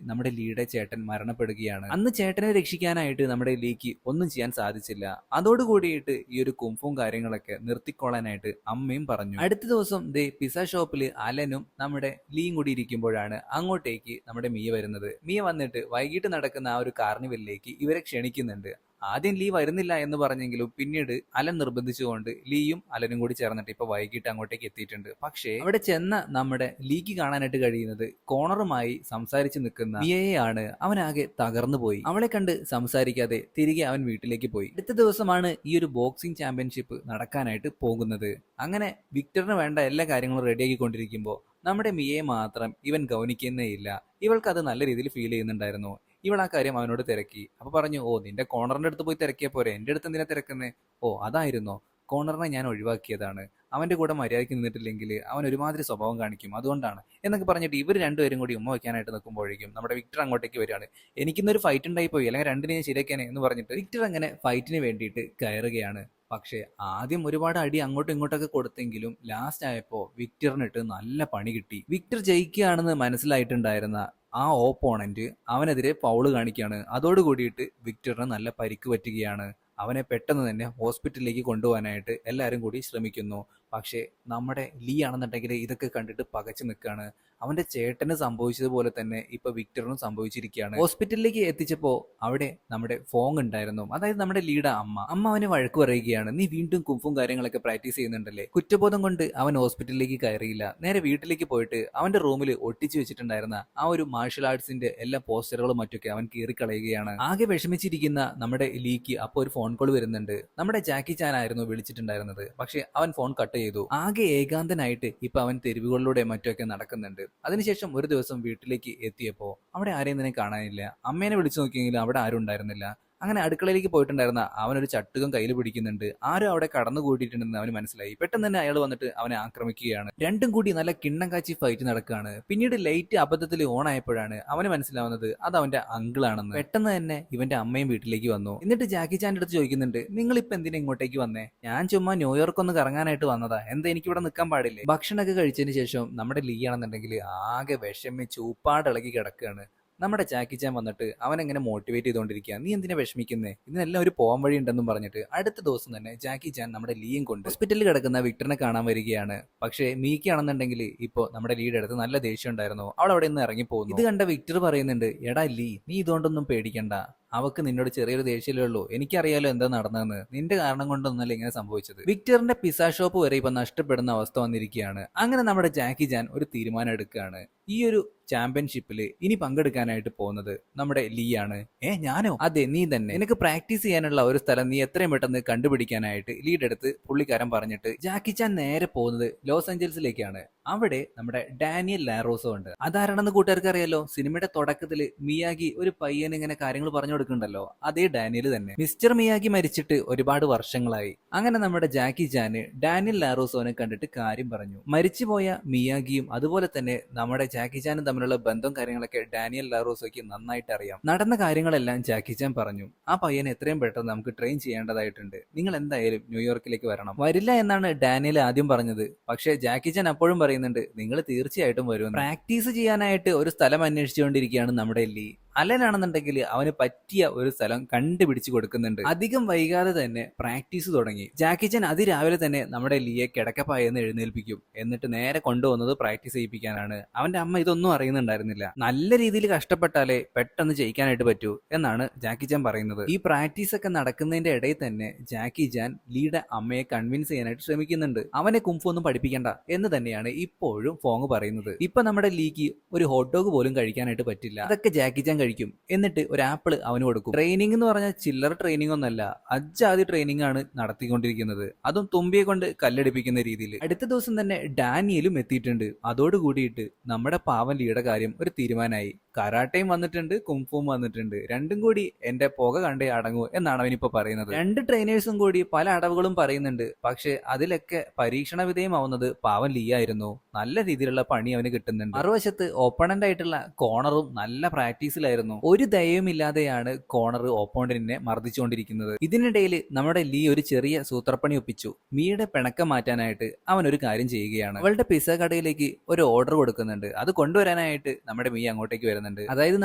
നമ്മുടെ ലീയുടെ ചേട്ടൻ മരണപ്പെടുകയാണ്. അന്ന് ചേട്ടനെ രക്ഷിക്കാനായിട്ട് നമ്മുടെ ലീക്ക് ഒന്നും ചെയ്യാൻ സാധിച്ചില്ല. അതോടുകൂടിയിട്ട് ഈ ഒരു കുംഫും കാര്യങ്ങളൊക്കെ നിർത്തിക്കൊള്ളാനായിട്ട് അമ്മയും പറഞ്ഞു. അടുത്ത ദിവസം ദേ പിസ്സ ഷോപ്പിൽ അലനും നമ്മുടെ ലീയും കൂടി ഇരിക്കുമ്പോഴാണ് അങ്ങോട്ടേക്ക് നമ്മുടെ മിയ വരുന്നത്. മിയ വന്നിട്ട് വൈകിട്ട് നടക്കുന്ന ആ ഒരു കാർണിവലിലേക്ക് ഇവരെ ക്ഷണിക്കുന്നുണ്ട്. ആദ്യം ലീ വരുന്നില്ല എന്ന് പറഞ്ഞെങ്കിലും പിന്നീട് അലൻ നിർബന്ധിച്ചുകൊണ്ട് ലീയും അലനും കൂടി ചേർന്നിട്ട് ഇപ്പൊ വൈകിട്ട് അങ്ങോട്ടേക്ക് എത്തിയിട്ടുണ്ട്. പക്ഷേ അവിടെ ചെന്ന നമ്മുടെ ലീക്ക് കാണാനായിട്ട് കഴിയുന്നത് കോണറുമായി സംസാരിച്ച് നിൽക്കുന്ന മിയയെയാണ്. അവനാകെ തകർന്നു പോയി. അവളെ കണ്ട് സംസാരിക്കാതെ തിരികെ അവൻ വീട്ടിലേക്ക് പോയി. അടുത്ത ദിവസമാണ് ഈ ഒരു ബോക്സിംഗ് ചാമ്പ്യൻഷിപ്പ് നടക്കാനായിട്ട് പോകുന്നത്. അങ്ങനെ വിക്ടറിന് വേണ്ട എല്ലാ കാര്യങ്ങളും റെഡിയാക്കിക്കൊണ്ടിരിക്കുമ്പോൾ നമ്മുടെ മിയയെ മാത്രം ഇവൻ ഗൗനിക്കുന്നേയില്ല. ഇവൾക്ക് അത് നല്ല രീതിയിൽ ഫീൽ ചെയ്യുന്നുണ്ടായിരുന്നു. ഇവൾ ആ കാര്യം അവനോട് തിരക്കി. അപ്പൊ പറഞ്ഞു, ഓ നിന്റെ കോണറിന്റെ അടുത്ത് പോയി തിരക്കിയ പോരെ, എന്റെ അടുത്ത് എന്തിനാ തിരക്കുന്നേ? ഓ അതായിരുന്നോ, കോണറിനെ ഞാൻ ഒഴിവാക്കിയതാണ്. അവന്റെ കൂടെ മര്യാദയ്ക്ക് നിന്നിട്ടില്ലെങ്കിൽ അവൻ ഒരുമാതിരി സ്വഭാവം കാണിക്കും, അതുകൊണ്ടാണ് എന്നൊക്കെ പറഞ്ഞിട്ട് ഇവർ രണ്ടുപേരും കൂടി ഉമ്മ വയ്ക്കാനായിട്ട് നിൽക്കുമ്പോഴേക്കും നമ്മുടെ വിക്ടർ അങ്ങോട്ടേക്ക് വരികയാണ്. എനിക്കിന്നൊരു ഫൈറ്റ് ഉണ്ടായി പോയി, അല്ലെങ്കിൽ രണ്ടിനെ ഞാൻ ശരിയാക്കാനെ എന്ന് പറഞ്ഞിട്ട് വിക്ടർ അങ്ങനെ ഫൈറ്റിന് വേണ്ടിയിട്ട് കയറുകയാണ്. പക്ഷെ ആദ്യം ഒരുപാട് അടി അങ്ങോട്ടും ഇങ്ങോട്ടൊക്കെ കൊടുത്തെങ്കിലും ലാസ്റ്റ് ആയപ്പോ വിക്ടറിനിട്ട് നല്ല പണി കിട്ടി. വിക്ടർ ജയിക്കുകയാണെന്ന് മനസ്സിലായിട്ടുണ്ടായിരുന്ന ആ ഓപ്പോണന്റ് അവനെതിരെ ഫൗള് കാണിക്കുകയാണ്. അതോടുകൂടിയിട്ട് വിക്ടറിന് നല്ല പരിക്ക് പറ്റുകയാണ്. അവനെ പെട്ടെന്ന് തന്നെ ഹോസ്പിറ്റലിലേക്ക് കൊണ്ടുപോകാനായിട്ട് എല്ലാവരും കൂടി ശ്രമിക്കുന്നു. പക്ഷേ നമ്മുടെ ലീ ആണെന്നുണ്ടെങ്കിൽ ഇതൊക്കെ കണ്ടിട്ട് പകച്ചു നിൽക്കുകയാണ്. അവന്റെ ചേട്ടന് സംഭവിച്ചതുപോലെ തന്നെ ഇപ്പൊ വിക്ടറിനും സംഭവിച്ചിരിക്കുകയാണ്. ഹോസ്പിറ്റലിലേക്ക് എത്തിച്ചപ്പോ അവിടെ നമ്മുടെ ഫോങ് ഉണ്ടായിരുന്നു, അതായത് നമ്മുടെ ലീയുടെ അമ്മ അവനെ വഴക്ക് പറയുകയാണ്. നീ വീണ്ടും കുംഫും കാര്യങ്ങളൊക്കെ പ്രാക്ടീസ് ചെയ്യുന്നുണ്ടല്ലേ? കുറ്റബോധം കൊണ്ട് അവൻ ഹോസ്പിറ്റലിലേക്ക് കയറിയില്ല. നേരെ വീട്ടിലേക്ക് പോയിട്ട് അവന്റെ റൂമിൽ ഒട്ടിച്ചു വെച്ചിട്ടുണ്ടായിരുന്ന ആ ഒരു മാർഷൽ ആർട്സിന്റെ എല്ലാ പോസ്റ്ററുകളും മറ്റൊക്കെ അവൻ കീറിക്കളയുകയാണ്. ആകെ വിഷമിച്ചിരിക്കുന്ന നമ്മുടെ ലീക്ക് അപ്പോൾ ഒരു ഫോൺ കോൾ വരുന്നുണ്ട്. നമ്മുടെ ജാക്കി ചാൻ ആയിരുന്നു വിളിച്ചിട്ടുണ്ടായിരുന്നത്. പക്ഷെ അവൻ ഫോൺ കട്ട് ചെയ്തു. ആകെ ഏകാന്തനായിട്ട് ഇപ്പൊ അവൻ തെരുവുകളിലൂടെ മറ്റൊക്കെ നടക്കുന്നുണ്ട്. അതിനുശേഷം ഒരു ദിവസം വീട്ടിലേക്ക് എത്തിയപ്പോ അവിടെ ആരെയും തന്നെ കാണാനില്ല. അമ്മേനെ വിളിച്ചു നോക്കിയെങ്കിലും അവിടെ ആരും ഉണ്ടായിരുന്നില്ല. അങ്ങനെ അടുക്കളയിലേക്ക് പോയിട്ടുണ്ടായിരുന്ന അവനൊരു ചട്ടുകം കയ്യിൽ പിടിക്കുന്നുണ്ട്. ആരും അവിടെ കടന്നു കൂടിയിട്ടുണ്ടെന്ന് അവന് മനസ്സിലായി. പെട്ടെന്ന് തന്നെ അയാൾ വന്നിട്ട് അവനെ ആക്രമിക്കുകയാണ്. രണ്ടും കൂടി നല്ല കിണ്ണം കാച്ചി ഫൈറ്റ് നടക്കുകയാണ്. പിന്നീട് ലൈറ്റ് അബദ്ധത്തിൽ ഓൺ ആയപ്പോഴാണ് അവന് മനസ്സിലാവുന്നത് അത് അവന്റെ അങ്കിളാണെന്ന്. പെട്ടെന്ന് തന്നെ ഇവന്റെ അമ്മയും വീട്ടിലേക്ക് വന്നു. എന്നിട്ട് ജാക്കി ചാന്റെ അടുത്ത് ചോദിക്കുന്നുണ്ട്, നിങ്ങൾ ഇപ്പൊ എന്തിനാ ഇങ്ങോട്ടേക്ക് വന്നേ? ഞാൻ ചുമ്മാ ന്യൂയോർക്ക് ഒന്ന് കറങ്ങാനായിട്ട് വന്നതാ, എന്താ എനിക്ക് ഇവിടെ നിൽക്കാൻ പാടില്ലേ? ഭക്ഷണമൊക്കെ കഴിച്ചതിന് ശേഷം നമ്മുടെ ലീ ആണെന്നുണ്ടെങ്കിൽ ആകെ വിഷമിച്ച് ഉപ്പാടിളകി കിടക്കുകയാണ്. നമ്മുടെ ജാക്കി ചാൻ വന്നിട്ട് അവനെങ്ങനെ മോട്ടിവേറ്റ് ചെയ്തുകൊണ്ടിരിക്കുക, നീ എന്തിനാ വിഷമിക്കുന്നേ, ഇതിനെല്ലാം ഒരു പോകാൻ വഴി ഉണ്ടെന്നും പറഞ്ഞിട്ട് അടുത്ത ദിവസം തന്നെ ജാക്കി ചാൻ നമ്മുടെ ലീയും കൊണ്ട് ഹോസ്പിറ്റലിൽ കിടക്കുന്ന വിക്ടറിനെ കാണാൻ വരികയാണ്. പക്ഷേ മീക്കാണെന്നുണ്ടെങ്കിൽ ഇപ്പോ നമ്മുടെ ലീയുടെ അടുത്ത് നല്ല ദേഷ്യം ഉണ്ടായിരുന്നു. അവൾ അവിടെ നിന്ന് ഇറങ്ങിപ്പോകുന്നു. ഇത് കണ്ട വിക്ടർ പറയുന്നുണ്ട്, എടാ ലീ, നീ ഇതുകൊണ്ടൊന്നും പേടിക്കണ്ട, അവക്ക് നിന്നോട് ചെറിയൊരു ദേഷ്യമേ ഉള്ളൂ, എനിക്കറിയാലോ എന്താ നടന്നതെന്ന്, നിന്റെ കാരണം കൊണ്ടൊന്നല്ല ഇങ്ങനെ സംഭവിച്ചത്. വിക്ടറിന്റെ പിസ്സ ഷോപ്പ് വരെ ഇപ്പൊ നഷ്ടപ്പെടുന്ന അവസ്ഥ വന്നിരിക്കുകയാണ്. അങ്ങനെ നമ്മുടെ ജാക്കി ചാൻ ഒരു തീരുമാനം എടുക്കുകയാണ്. ഈ ഒരു ചാമ്പ്യൻഷിപ്പിൽ ഇനി പങ്കെടുക്കാനായിട്ട് പോകുന്നത് നമ്മുടെ ലീ ആണ്. ഞാനോ? അതെ, നീ തന്നെ. നിനക്ക് പ്രാക്ടീസ് ചെയ്യാനുള്ള ഒരു സ്ഥലം നീ എത്രയും പെട്ടെന്ന് കണ്ടുപിടിക്കാനായിട്ട് ലീഡ് എടുത്ത് പുള്ളിക്കാരൻ പറഞ്ഞിട്ട് ജാക്കി ചാൻ നേരെ പോകുന്നത് ലോസ് ഏഞ്ചൽസിലേക്കാണ്. അവിടെ നമ്മുടെ ഡാനിയൽ ലാറോസോ ഉണ്ട്. അതാരാണെന്ന് കൂട്ടുകാർക്ക് അറിയാലോ. സിനിമയുടെ തുടക്കത്തിൽ മിയാഗി ഒരു പയ്യന് ഇങ്ങനെ കാര്യങ്ങൾ പറഞ്ഞു കൊടുക്കുന്നുണ്ടല്ലോ, അതേ ഡാനിയൽ തന്നെ. മിസ്റ്റർ മിയാഗി മരിച്ചിട്ട് ഒരുപാട് വർഷങ്ങളായി. അങ്ങനെ നമ്മുടെ ജാക്കി ചാന് ഡാനിയൽ ലാറോസോനെ കണ്ടിട്ട് കാര്യം പറഞ്ഞു. മരിച്ചുപോയ മിയാഗിയും അതുപോലെ തന്നെ നമ്മുടെ ജാക്കി ചാനും തമ്മിലുള്ള ബന്ധം കാര്യങ്ങളൊക്കെ ഡാനിയൽ ലാറോസോയ്ക്ക് നന്നായിട്ട് അറിയാം. നടന്ന കാര്യങ്ങളെല്ലാം ജാക്കി ചാൻ പറഞ്ഞു. ആ പയ്യനെ എത്രയും പെട്ടെന്ന് നമുക്ക് ട്രെയിൻ ചെയ്യേണ്ടതായിട്ടുണ്ട്, നിങ്ങൾ എന്തായാലും ന്യൂയോർക്കിലേക്ക് വരണം. വരില്ല എന്നാണ് ഡാനിയൽ ആദ്യം പറഞ്ഞത്. പക്ഷേ ജാക്കി ചാൻ അപ്പോഴും പറയുന്നുണ്ട്, നിങ്ങൾ തീർച്ചയായിട്ടും വരും. പ്രാക്ടീസ് ചെയ്യാനായിട്ട് ഒരു സ്ഥലം അന്വേഷിച്ചുകൊണ്ടിരിക്കുകയാണ് നമ്മുടെ ലീ. അലനാണെന്നുണ്ടെങ്കിൽ അവന് പറ്റിയ ഒരു സ്ഥലം കണ്ടുപിടിച്ചു കൊടുക്കുന്നുണ്ട്. അധികം വൈകാതെ തന്നെ പ്രാക്ടീസ് തുടങ്ങി. ജാക്കി ചാൻ അതിരാവിലെ തന്നെ നമ്മുടെ ലീയെ കിടക്കപ്പായെന്ന് എഴുന്നേൽപ്പിക്കും. എന്നിട്ട് നേരെ കൊണ്ടുവന്നത് പ്രാക്ടീസ് ചെയ്യിപ്പിക്കാനാണ്. അവന്റെ അമ്മ ഇതൊന്നും അറിയുന്നുണ്ടായിരുന്നില്ല. നല്ല രീതിയിൽ കഷ്ടപ്പെട്ടാലേ പെട്ടെന്ന് ജയിക്കാനായിട്ട് പറ്റൂ എന്നാണ് ജാക്കി ചാൻ പറയുന്നത്. ഈ പ്രാക്ടീസ് ഒക്കെ നടക്കുന്നതിന്റെ ഇടയിൽ തന്നെ ജാക്കി ചാൻ ലീയുടെ അമ്മയെ കൺവിൻസ് ചെയ്യാനായിട്ട് ശ്രമിക്കുന്നുണ്ട്. അവനെ കുംഫു ഒന്നും പഠിപ്പിക്കണ്ട എന്ന് തന്നെയാണ് ഇപ്പോഴും ഫോങ് പറയുന്നത്. ഇപ്പൊ നമ്മുടെ ലീക്ക് ഒരു ഹോട്ട് ഡോഗ് പോലും കഴിക്കാനായിട്ട് പറ്റില്ല. അതൊക്കെ ജാക്കി ചാൻ കഴിക്കും. എന്നിട്ട് ഒരു ആപ്പിൾ അവന് കൊടുക്കും. ട്രെയിനിങ് എന്ന് പറഞ്ഞാൽ ചില്ലറ ട്രെയിനിങ് ഒന്നല്ല, അജാതി ട്രെയിനിങ് ആണ് നടത്തിക്കൊണ്ടിരിക്കുന്നത്. അതും തുമ്പിയെ കൊണ്ട് കല്ലടിപ്പിക്കുന്ന രീതിയിൽ. അടുത്ത ദിവസം തന്നെ ഡാനിയലും എത്തിയിട്ടുണ്ട്. അതോടുകൂടിയിട്ട് നമ്മുടെ പാവൻ ലീയുടെ കാര്യം ഒരു തീരുമാനമായി. കരാട്ടയും വന്നിട്ടുണ്ട്, കുംഫുവും വന്നിട്ടുണ്ട്. രണ്ടും കൂടി എന്റെ പുക കണ്ടേ അടങ്ങൂ എന്നാണ് അവനിപ്പോ പറയുന്നത്. രണ്ട് ട്രെയിനേഴ്സും കൂടി പല അടവുകളും പറയുന്നുണ്ട്. പക്ഷെ അതിലൊക്കെ പരീക്ഷണ വിധേയമാവുന്നത് പാവൻ ലീ ആയിരുന്നു. നല്ല രീതിയിലുള്ള പണി അവന് കിട്ടുന്നുണ്ട്. മറുവശത്ത് ഓപ്പണന്റ് ആയിട്ടുള്ള കോണറും നല്ല പ്രാക്ടീസിലായിരുന്നു. ഒരു ദയവുമില്ലാതെയാണ് കോണർ ഓപ്പോണന്റിനെ മർദ്ദിച്ചുകൊണ്ടിരിക്കുന്നത്. ഇതിനിടയിൽ നമ്മുടെ ലീ ഒരു ചെറിയ സൂത്രപ്പണി ഒപ്പിച്ചു. മിയുടെ പിണക്കം മാറ്റാനായിട്ട് അവൻ ഒരു കാര്യം ചെയ്യുകയാണ്. അവളുടെ പിസ്സ കടയിലേക്ക് ഒരു ഓർഡർ കൊടുക്കുന്നുണ്ട്. അത് കൊണ്ടുവരാനായിട്ട് നമ്മുടെ മീ അങ്ങോട്ടേക്ക് വരുന്നുണ്ട്. അതായത്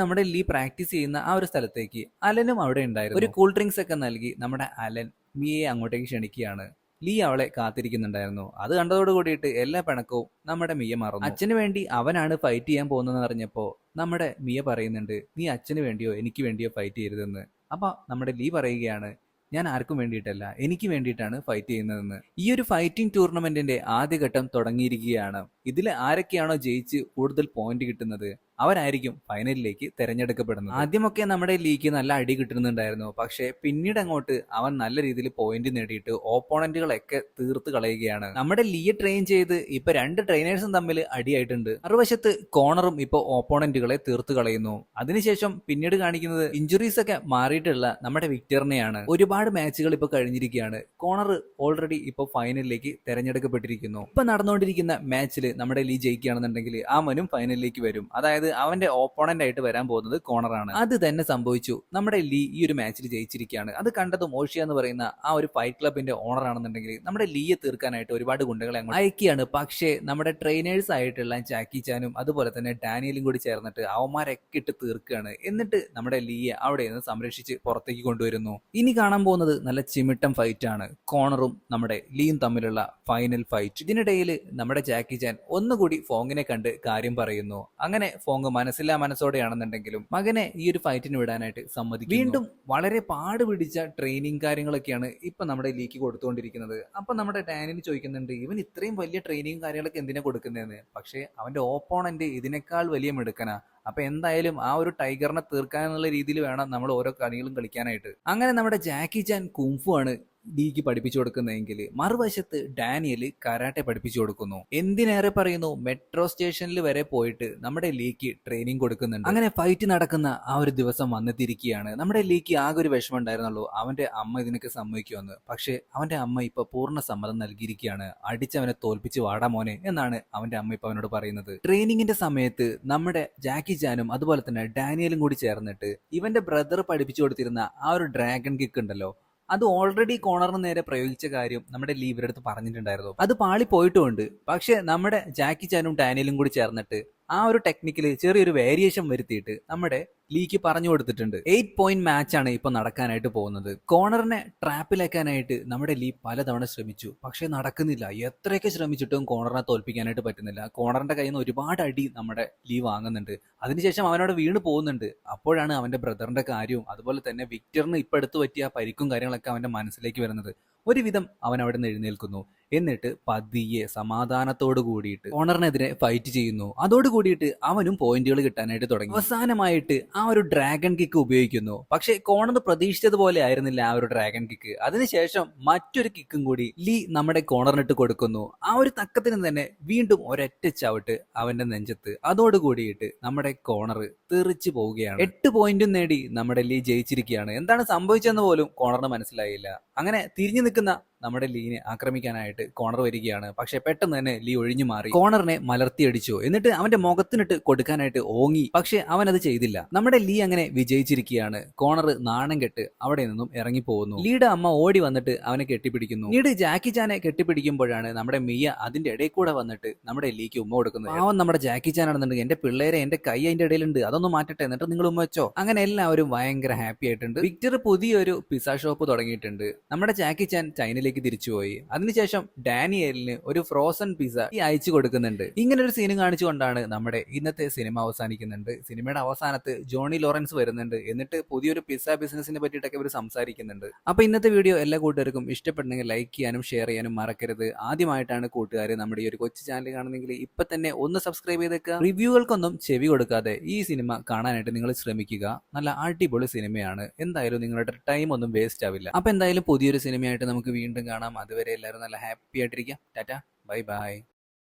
നമ്മുടെ ലീ പ്രാക്ടീസ് ചെയ്യുന്ന ആ ഒരു സ്ഥലത്തേക്ക് അലനും അവിടെ ഉണ്ടായിരുന്നു. ഒരു കൂൾ ഡ്രിങ്ക്സ് ഒക്കെ നൽകി നമ്മുടെ അലൻ മിയെ അങ്ങോട്ടേക്ക് ക്ഷണിക്കുകയാണ്. ലീ അവളെ കാത്തിരിക്കുന്നുണ്ടായിരുന്നു. അത് കണ്ടതോട് കൂടിയിട്ട് എല്ലാ പിണക്കവും നമ്മുടെ മിയ മറന്നു. അച്ഛന് വേണ്ടി അവനാണ് ഫൈറ്റ് ചെയ്യാൻ പോകുന്നതെന്ന് അറിഞ്ഞപ്പോ നമ്മുടെ മിയ പറയുന്നുണ്ട്, നീ അച്ഛന് വേണ്ടിയോ എനിക്ക് വേണ്ടിയോ ഫൈറ്റ് ചെയ്യരുതെന്ന്. അപ്പൊ നമ്മുടെ ലീ പറയുകയാണ്, ഞാൻ ആർക്കും വേണ്ടിയിട്ടല്ല, എനിക്ക് വേണ്ടിയിട്ടാണ് ഫൈറ്റ് ചെയ്യുന്നതെന്ന്. ഈ ഒരു ഫൈറ്റിംഗ് ടൂർണമെന്റിന്റെ ആദ്യഘട്ടം തുടങ്ങിയിരിക്കുകയാണ്. ഇതിൽ ആരൊക്കെയാണോ ജയിച്ച് കൂടുതൽ പോയിന്റ് കിട്ടുന്നത് അവരായിരിക്കും ഫൈനലിലേക്ക് തെരഞ്ഞെടുക്കപ്പെടുന്നത്. ആദ്യമൊക്കെ നമ്മുടെ ലീക്ക് നല്ല അടി കിട്ടുന്നുണ്ടായിരുന്നു. പക്ഷെ പിന്നീട് അങ്ങോട്ട് അവൻ നല്ല രീതിയിൽ പോയിന്റ് നേടിയിട്ട് ഓപ്പോണന്റുകളൊക്കെ തീർത്ത് കളയുകയാണ്. നമ്മുടെ ലീയെ ട്രെയിൻ ചെയ്ത് ഇപ്പൊ രണ്ട് ട്രെയിനേഴ്സും തമ്മിൽ അടിയായിട്ടുണ്ട്. മറുവശത്ത് കോണറും ഇപ്പൊ ഓപ്പോണന്റുകളെ തീർത്ത് കളയുന്നു. അതിനുശേഷം പിന്നീട് കാണിക്കുന്നത് ഇഞ്ചുറീസ് ഒക്കെ മാറിയിട്ടുള്ള നമ്മുടെ വിക്ടറിനെയാണ്. ഒരുപാട് മാച്ചുകൾ ഇപ്പൊ കഴിഞ്ഞിരിക്കുകയാണ്. കോണർ ഓൾറെഡി ഇപ്പൊ ഫൈനലിലേക്ക് തെരഞ്ഞെടുക്കപ്പെട്ടിരിക്കുന്നു. ഇപ്പൊ നടന്നുകൊണ്ടിരിക്കുന്ന മാച്ചിൽ നമ്മുടെ ലീ ജയിക്കുകയാണെന്നുണ്ടെങ്കിൽ അവനും ഫൈനലിലേക്ക് വരും. അതായത് അവന്റെ ഓപ്പോണന്റ് ആയിട്ട് വരാൻ പോകുന്നത് കോണറാണ്. അത് തന്നെ സംഭവിച്ചു. നമ്മുടെ ലീ ഈ ഒരു മാച്ചിൽ ജയിച്ചിരിക്കുകയാണ്. അത് കണ്ടതും ഓഷിയ എന്ന് പറയുന്ന ആ ഒരു ഫൈറ്റ് ക്ലബിന്റെ ഓണർ ആണെന്നുണ്ടെങ്കിൽ നമ്മുടെ ലീയെ തീർക്കാനായിട്ട് ഒരുപാട് ഗുണ്ടകളെ അങ്ങോട്ട് അയക്കുകയാണ്. പക്ഷേ നമ്മുടെ ട്രെയിനേഴ്സ് ആയിട്ടുള്ള ജാക്കി ചാനും അതുപോലെ തന്നെ ഡാനിയലും കൂടി ചേർന്നിട്ട് അവന്മാരൊക്കെ ഇട്ട് തീർക്കുകയാണ്. എന്നിട്ട് നമ്മുടെ ലീയെ അവിടെ നിന്ന് സംരക്ഷിച്ച് പുറത്തേക്ക് കൊണ്ടുവരുന്നു. ഇനി കാണാൻ പോകുന്നത് നല്ല ചിമിട്ടം ഫൈറ്റ് ആണ്. കോണറും നമ്മുടെ ലീയും തമ്മിലുള്ള ഫൈനൽ ഫൈറ്റ്. ഇതിനിടയിൽ നമ്മുടെ ജാക്കി ചാൻ ഒന്നുകൂടി ഫോങ്ങിനെ കണ്ട് കാര്യം പറയുന്നു. അങ്ങനെ ഫോങ് മനസ്സില്ലാ മനസ്സോടെയാണെന്നുണ്ടെങ്കിലും മകനെ ഈ ഒരു ഫൈറ്റിന് വിടാനായിട്ട് സമ്മതിക്കും. വീണ്ടും വളരെ പാട് പിടിച്ച ട്രെയിനിങ് കാര്യങ്ങളൊക്കെയാണ് ഇപ്പൊ നമ്മുടെ ലീക്ക് കൊടുത്തുകൊണ്ടിരിക്കുന്നത്. അപ്പൊ നമ്മുടെ ഡാനിന് ചോദിക്കുന്നുണ്ട്, ഇവൻ ഇത്രയും വലിയ ട്രെയിനിങ് കാര്യങ്ങളൊക്കെ എന്തിനാ കൊടുക്കുന്നതെന്ന്. പക്ഷെ അവന്റെ ഓപ്പോണന്റ് ഇതിനേക്കാൾ വലിയ മിടുക്കനാ. അപ്പൊ എന്തായാലും ആ ഒരു ടൈഗറിനെ തീർക്കാനുള്ള രീതിയിൽ വേണം നമ്മൾ ഓരോ കളികളും കളിക്കാനായിട്ട്. അങ്ങനെ നമ്മുടെ ജാക്കി ചാൻ കുംഫു ആണ് ലീക്ക് പഠിപ്പിച്ചു കൊടുക്കുന്നതെങ്കിൽ മറുവശത്ത് ഡാനിയൽ കരാട്ടെ പഠിപ്പിച്ചു കൊടുക്കുന്നു. എന്തിനേറെ പറയുന്നു, മെട്രോ സ്റ്റേഷനിൽ വരെ പോയിട്ട് നമ്മുടെ ലീക്ക് ട്രെയിനിങ് കൊടുക്കുന്നുണ്ട്. അങ്ങനെ ഫൈറ്റ് നടക്കുന്ന ആ ഒരു ദിവസം വന്നെത്തിയിരിക്കുകയാണ്. നമ്മുടെ ലീക്ക് ആകെ ഒരു വിഷമം ഉണ്ടായിരുന്നുള്ളൂ, അവന്റെ അമ്മ ഇതിനൊക്കെ സമ്മതിക്കുമെന്ന്. പക്ഷെ അവന്റെ അമ്മ ഇപ്പൊ പൂർണ്ണ സമ്മതം നൽകിയിരിക്കുകയാണ്. അടിച്ചവനെ തോൽപ്പിച്ച് വാടാ മോനെ എന്നാണ് അവന്റെ അമ്മ ഇപ്പൊ അവനോട് പറയുന്നത്. ട്രെയിനിങ്ങിന്റെ സമയത്ത് നമ്മുടെ ജാക്കി ചാനും അതുപോലെ തന്നെ ഡാനിയലും കൂടി ചേർന്നിട്ട് ഇവന്റെ ബ്രദർ പഠിപ്പിച്ചു കൊടുത്തിരുന്ന ആ ഒരു ഡ്രാഗൺ കിക്ക് ഉണ്ടല്ലോ, അത് ഓൾറെഡി കോണറിന് നേരെ പ്രയോഗിച്ച കാര്യം നമ്മുടെ ലീ ഇവരുടെ അടുത്ത് പറഞ്ഞിട്ടുണ്ടായിരുന്നു. അത് പാളി പോയിട്ടുമുണ്ട്. പക്ഷെ നമ്മുടെ ജാക്കി ചാനും ഡാനിയലും കൂടി ചേർന്നിട്ട് ആ ഒരു ടെക്നിക്കിൽ ചെറിയൊരു വേരിയേഷൻ വരുത്തിയിട്ട് നമ്മുടെ ലീക്ക് പറഞ്ഞു കൊടുത്തിട്ടുണ്ട്. 8 പോയിന്റ് മാച്ചാണ് ഇപ്പൊ നടക്കാനായിട്ട് പോകുന്നത്. കോണറിനെ ട്രാപ്പിലാക്കാനായിട്ട് നമ്മുടെ ലീ പലതവണ ശ്രമിച്ചു. പക്ഷെ നടക്കുന്നില്ല. എത്രയൊക്കെ ശ്രമിച്ചിട്ടും കോണറിനെ തോൽപ്പിക്കാനായിട്ട് പറ്റുന്നില്ല. കോണറിന്റെ കയ്യിൽ നിന്ന് ഒരുപാട് അടി നമ്മുടെ ലീ വാങ്ങുന്നുണ്ട്. അതിനുശേഷം അവനോട് വീണ് പോകുന്നുണ്ട്. അപ്പോഴാണ് അവന്റെ ബ്രദറിന്റെ കാര്യവും അതുപോലെ തന്നെ വിക്ടറിന് ഇപ്പൊ എടുത്തു പറ്റിയ പരിക്കും കാര്യങ്ങളൊക്കെ അവന്റെ മനസ്സിലേക്ക് വരുന്നത്. ഒരുവിധം അവൻ അവിടെ നിന്ന് എഴുന്നേൽക്കുന്നു. എന്നിട്ട് പതിയെ സമാധാനത്തോട് കൂടിയിട്ട് കോണറിനെതിരെ ഫൈറ്റ് ചെയ്യുന്നു. അതോട് കൂടിയിട്ട് അവനും പോയിന്റുകൾ കിട്ടാനായിട്ട് തുടങ്ങി. അവസാനമായിട്ട് ആ ഒരു ഡ്രാഗൺ കിക്ക് ഉപയോഗിക്കുന്നു. പക്ഷെ കോണർ പ്രതീക്ഷിച്ചതുപോലെ ആയിരുന്നില്ല ആ ഒരു ഡ്രാഗൺ കിക്ക്. അതിനുശേഷം മറ്റൊരു കിക്കും കൂടി ലീ നമ്മുടെ കോണറിനിട്ട് കൊടുക്കുന്നു. ആ ഒരു തക്കത്തിന് തന്നെ വീണ്ടും ഒരൊറ്റ ചവിട്ട് അവന്റെ നെഞ്ചത്ത്. അതോട് കൂടിയിട്ട് നമ്മുടെ കോണർ തെറിച്ചു പോവുകയാണ്. 8 പോയിന്റും നേടി നമ്മുടെ ലീ ജയിച്ചിരിക്കുകയാണ്. എന്താണ് സംഭവിച്ചെന്ന് പോലും കോണറിന് മനസ്സിലായില്ല. അങ്ങനെ തിരിഞ്ഞു നിൽക്കുന്ന നമ്മുടെ ലീനെ ആക്രമിക്കാനായിട്ട് കോണർ വരികയാണ്. പക്ഷെ പെട്ടെന്ന് തന്നെ ലീ ഒഴിഞ്ഞു മാറി കോണറിനെ മലർത്തിയടിച്ചു. എന്നിട്ട് അവന്റെ മുഖത്തിനിട്ട് കൊടുക്കാനായിട്ട് ഓങ്ങി. പക്ഷെ അവൻ അത് ചെയ്തില്ല. നമ്മുടെ ലീ അങ്ങനെ വിജയിച്ചിരിക്കുകയാണ്. കോണർ നാണം കെട്ട് അവിടെ നിന്നും ഇറങ്ങിപ്പോകുന്നു. ലീയുടെ അമ്മ ഓടി വന്നിട്ട് അവനെ കെട്ടിപ്പിടിക്കുന്നു. ലീഡ് ജാക്കി ചാനെ കെട്ടിപ്പിടിക്കുമ്പോഴാണ് നമ്മുടെ മിയ അതിന്റെ ഇടയിൽ കൂടെ വന്നിട്ട് നമ്മുടെ ലീക്ക് ഉമ്മ കൊടുക്കുന്നത്. അവൻ നമ്മുടെ ജാക്കി ചാൻ ആണെന്നുണ്ടെങ്കിൽ എന്റെ പിള്ളേരെ എന്റെ കൈ അതിന്റെ ഇടയിലുണ്ട്, അതൊന്നും മാറ്റട്ടെ, എന്നിട്ട് നിങ്ങൾ ഉമ്മ വെച്ചോ. അങ്ങനെ എല്ലാവരും ഭയങ്കര ഹാപ്പി ആയിട്ടുണ്ട്. വിക്ടർ പുതിയൊരു പിസ്സ ഷോപ്പ് തുടങ്ങിയിട്ടുണ്ട്. നമ്മുടെ ജാക്കി ചാൻ ചൈനയിലേക്ക് തിരിച്ചുപോയി. അതിനുശേഷം ഡാനിയലിന് ഒരു ഫ്രോസൺ പിസ്സ അയച്ചു കൊടുക്കുന്നുണ്ട്. ഇങ്ങനെ ഒരു സീനും കാണിച്ചുകൊണ്ടാണ് നമ്മുടെ ഇന്നത്തെ സിനിമ അവസാനിക്കുന്നുണ്ട്. സിനിമയുടെ അവസാനത്ത് ജോണി ലോറൻസ് വരുന്നുണ്ട്. എന്നിട്ട് പുതിയൊരു പിസ്സ ബിസിനസിനെ പറ്റിയിട്ടൊക്കെ ഇവർ സംസാരിക്കുന്നുണ്ട്. അപ്പൊ ഇന്നത്തെ വീഡിയോ എല്ലാ കൂട്ടുകാർക്കും ഇഷ്ടപ്പെട്ടെങ്കിൽ ലൈക്ക് ചെയ്യാനും ഷെയർ ചെയ്യാനും മറക്കരുത്. ആദ്യമായിട്ടാണ് കൂട്ടുകാർ നമ്മുടെ ഈ ഒരു കൊച്ചു ചാനൽ കാണുന്നെങ്കിൽ ഇപ്പൊ തന്നെ ഒന്ന് സബ്സ്ക്രൈബ് ചെയ്തേക്കുക. റിവ്യൂകൾക്കൊന്നും ചെവി കൊടുക്കാതെ ഈ സിനിമ കാണാനായിട്ട് നിങ്ങൾ ശ്രമിക്കുക. നല്ല അടിപൊളി സിനിമയാണ്. എന്തായാലും നിങ്ങളുടെ ടൈം ഒന്നും വേസ്റ്റ് ആവില്ല. അപ്പൊ എന്തായാലും പുതിയൊരു സിനിമയായിട്ട് നമുക്ക് വീണ്ടും കാണാം. അതുവരെ എല്ലാവരും നല്ല ഹാപ്പി ആയിട്ടിരിക്കുക. Tata, bye bye.